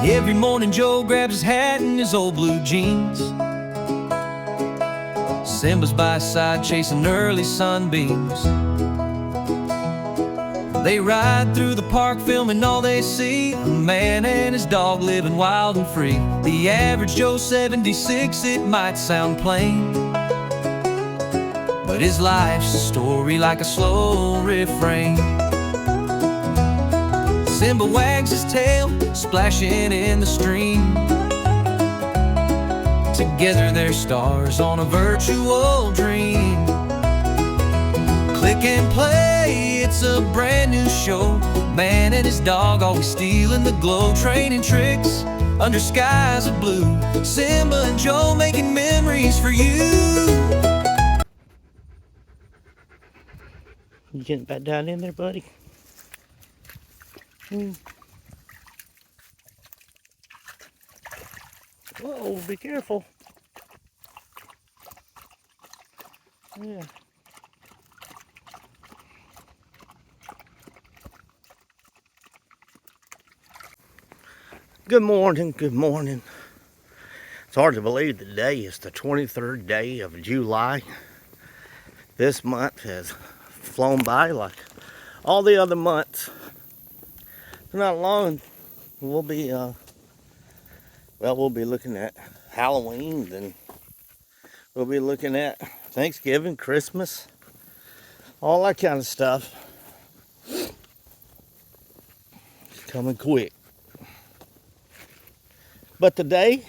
Every morning Joe grabs his hat and his old blue jeans. Simba's by his side chasing early sunbeams. They ride through the park filming all they see, a man and his dog living wild and free. The average Joe's 76, it might sound plain, but his life's a story like a slow refrain. Simba wags his tail, splashing in the stream. Together they're stars on a virtual dream. Click and play, it's a brand new show. Man and his dog always stealing the glow. Training tricks under skies of blue. Simba and Joe making memories for you. You getting back down in there, buddy? Whoa, be careful. Yeah. Good morning, good morning. It's hard to believe today is the 23rd day of July. This month has flown by like all the other months. Not long, we'll be looking at Halloween, then we'll be looking at Thanksgiving, Christmas, all that kind of stuff. It's coming quick. But today,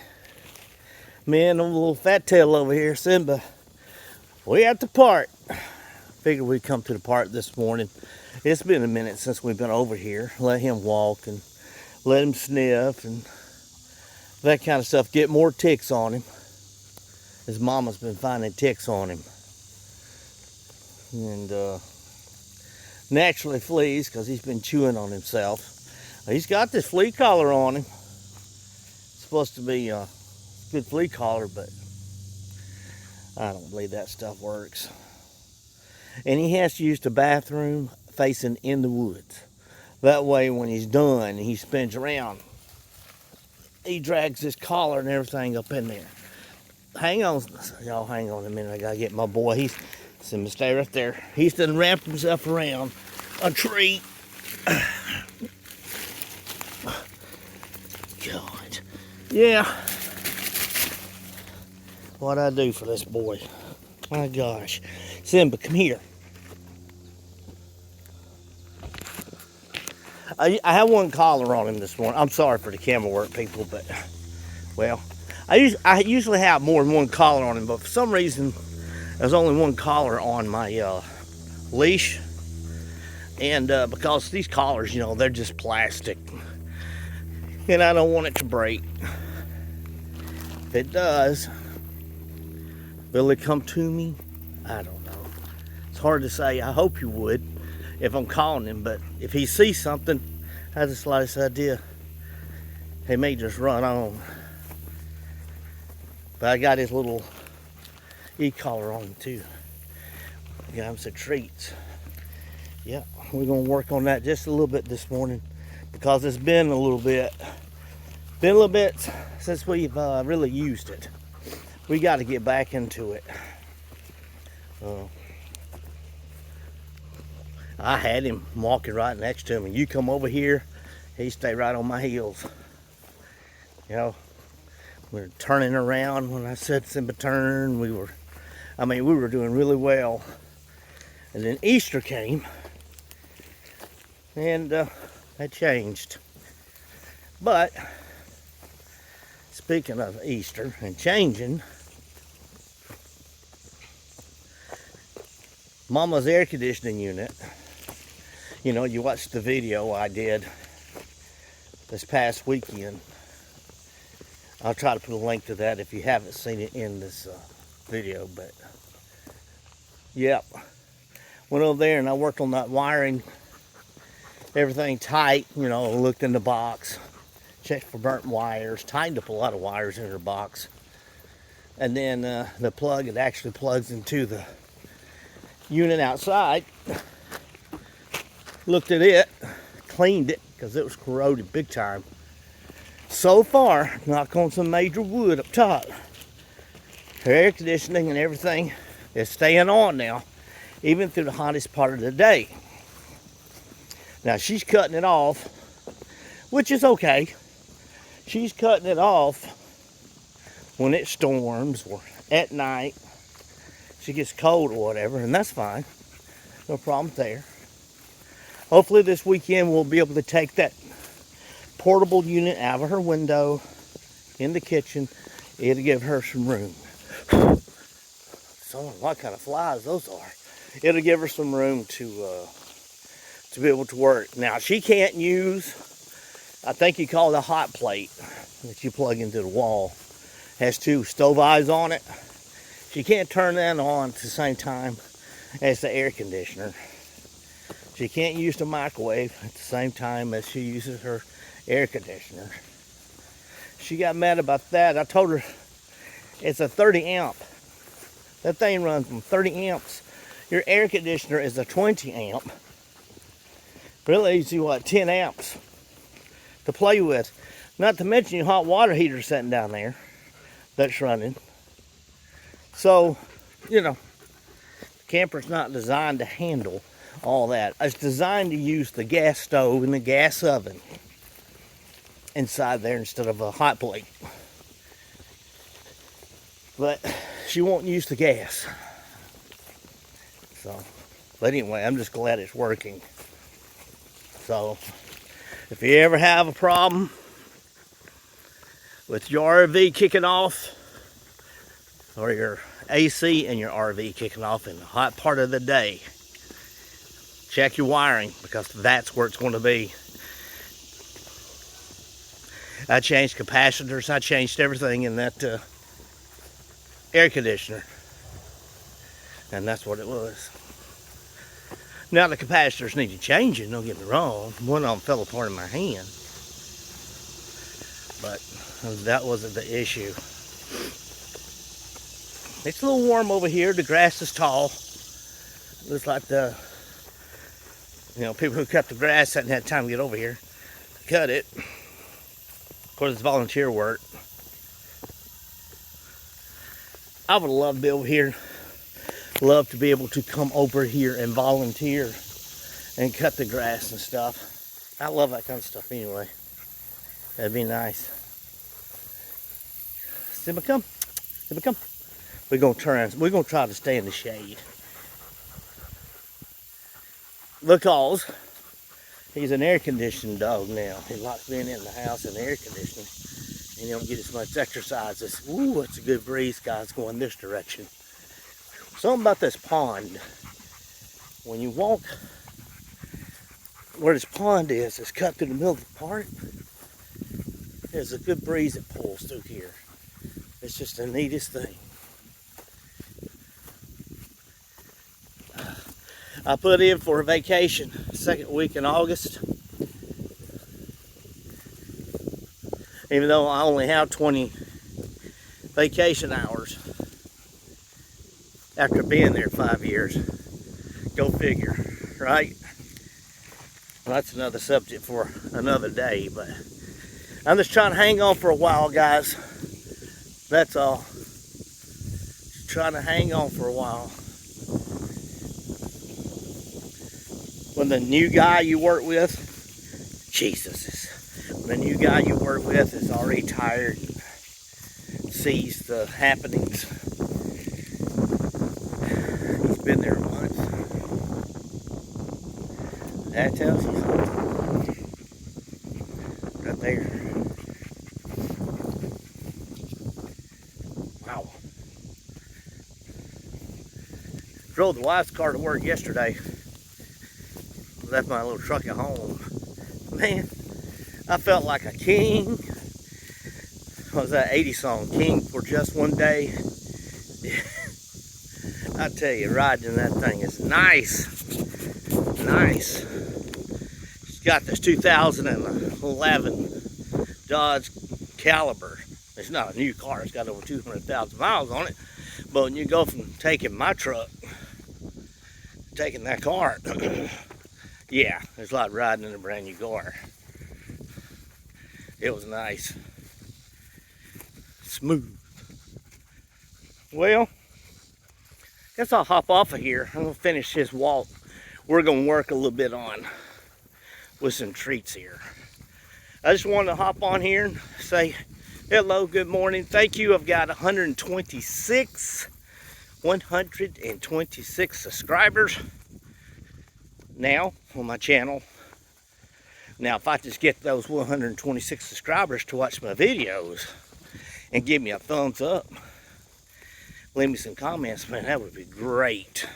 me and a little fat tail over here, Simba, we at the park. Figured we'd come to the park this morning. It's been a minute since we've been over here. Let him walk and let him sniff and that kind of stuff. Get more ticks on him. His mama's been finding ticks on him. And naturally fleas, because he's been chewing on himself. He's got this flea collar on him. It's supposed to be a good flea collar, but I don't believe that stuff works. And he has to use the bathroom facing in the woods. That way when he's done and he spins around, he drags his collar and everything up in there. Hang on, y'all, hang on a minute. I gotta get my boy. He's gonna stay right there. He's done wrapped himself around a tree. God. Yeah. What'd I do for this boy? My gosh. Simba, come here. I have one collar on him this morning. I'm sorry for the camera work, people, but, well, I usually have more than one collar on him, but for some reason, there's only one collar on my leash. And because these collars, you know, they're just plastic. And I don't want it to break. If it does, will it come to me? I don't know. It's hard to say. I hope you would if I'm calling him, but if he sees something, has the slightest idea, he may just run on. But I got his little e-collar on him too. Got him some treats. Yeah, we're gonna work on that just a little bit this morning because it's been a little bit since we've really used it. We got to get back into it. I had him walking right next to me. You come over here, he stay right on my heels. You know, we were turning around when I said Simba turn. We were doing really well. And then Easter came, and that changed. But speaking of Easter and changing, Mama's air conditioning unit, you know, you watched the video I did this past weekend. I'll try to put a link to that if you haven't seen it in this video, but yep. Went over there and I worked on that wiring, everything tight, you know, looked in the box, checked for burnt wires, tightened up a lot of wires in her box. And then the plug, it actually plugs into the unit outside. Looked at it, cleaned it, because it was corroded big time. So far, knock on some major wood up top, her air conditioning and everything is staying on now, even through the hottest part of the day. Now she's cutting it off, which is okay. She's cutting it off when it storms or at night. She gets cold or whatever, and that's fine. No problem there. Hopefully this weekend we'll be able to take that portable unit out of her window in the kitchen. It'll give her some room. So what kind of flies those are. It'll give her some room to be able to work. Now she can't use, I think you call it a hot plate that you plug into the wall. Has two stove eyes on it. She can't turn that on at the same time as the air conditioner. She can't use the microwave at the same time as she uses her air conditioner. She got mad about that. I told her it's a 30 amp. That thing runs from 30 amps. Your air conditioner is a 20 amp. Really easy, what, 10 amps to play with. Not to mention your hot water heater sitting down there that's running. So, you know, the camper's not designed to handle all that. It's designed to use the gas stove and the gas oven inside there instead of a hot plate. But she won't use the gas. So, but anyway, I'm just glad it's working. So, if you ever have a problem with your RV kicking off, or your AC in your RV kicking off in the hot part of the day, check your wiring, because that's where it's going to be. I changed capacitors, I changed everything in that air conditioner, and that's what it was. Now the capacitors need to change, don't get me wrong. One of them fell apart in my hand, but that wasn't the issue. It's a little warm over here. The grass is tall. Looks like the, people who cut the grass hadn't had time to get over here to cut it. Of course, it's volunteer work. I would love to be over here. Love to be able to come over here and volunteer and cut the grass and stuff. I love that kind of stuff anyway. That'd be nice. Simba, come. Simba, come. We're gonna try to stay in the shade. Because he's an air conditioned dog now. He likes being in the house and air conditioning. And he don't get as much exercise. Ooh, it's a good breeze, guys, going this direction. Something about this pond. When you walk where this pond is, it's cut through the middle of the park. There's a good breeze that pulls through here. It's just the neatest thing. I put in for a vacation, second week in August. Even though I only have 20 vacation hours after being there 5 years. Go figure, right? Well, that's another subject for another day, but I'm just trying to hang on for a while, guys. That's all. Just trying to hang on for a while. When the new guy you work with, when the new guy you work with is already tired and sees the happenings, he's been there a month, that tells you something. Right there. Wow. Drove the wife's car to work yesterday. Left my little truck at home. Man, I felt like a king. What was that 80s song? King for just one day. I tell you, riding in that thing is nice. Nice. It's got this 2011 Dodge Caliber. It's not a new car. It's got over 200,000 miles on it. But when you go from taking my truck, taking that car, yeah, it's like riding in a brand new car. It was nice. Smooth. Well, guess I'll hop off of here. I'm gonna finish this walk. We're gonna work a little bit on with some treats here. I just wanted to hop on here and say hello, good morning, thank you. I've got 126 subscribers now on my channel. Now, if I just get those 126 subscribers to watch my videos and give me a thumbs up, leave me some comments, man, that would be great.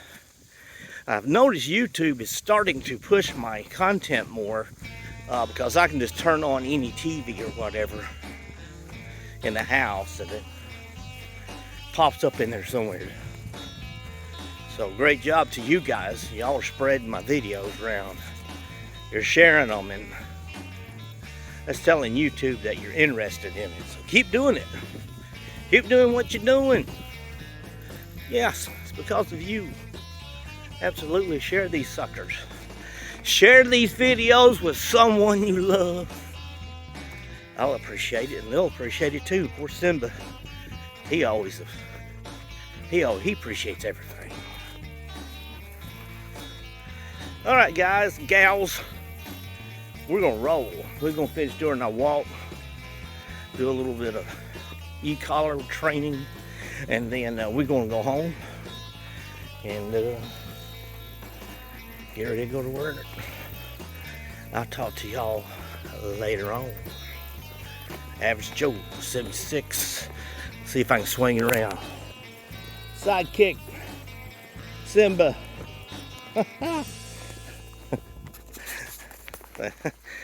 I've noticed YouTube is starting to push my content more because I can just turn on any TV or whatever in the house and it pops up in there somewhere. So great job to you guys. Y'all are spreading my videos around. You're sharing them, and that's telling YouTube that you're interested in it. So keep doing it. Keep doing what you're doing. Yes, it's because of you. Absolutely, share these suckers. Share these videos with someone you love. I'll appreciate it, and they'll appreciate it too. Poor Simba. He appreciates everything. All right, guys, gals, we're gonna roll. We're gonna finish doing our walk, do a little bit of e-collar training, and then we're gonna go home and get ready to go to work. I'll talk to y'all later on. Average Joe 76. See if I can swing it around. Sidekick Simba.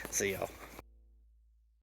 See y'all.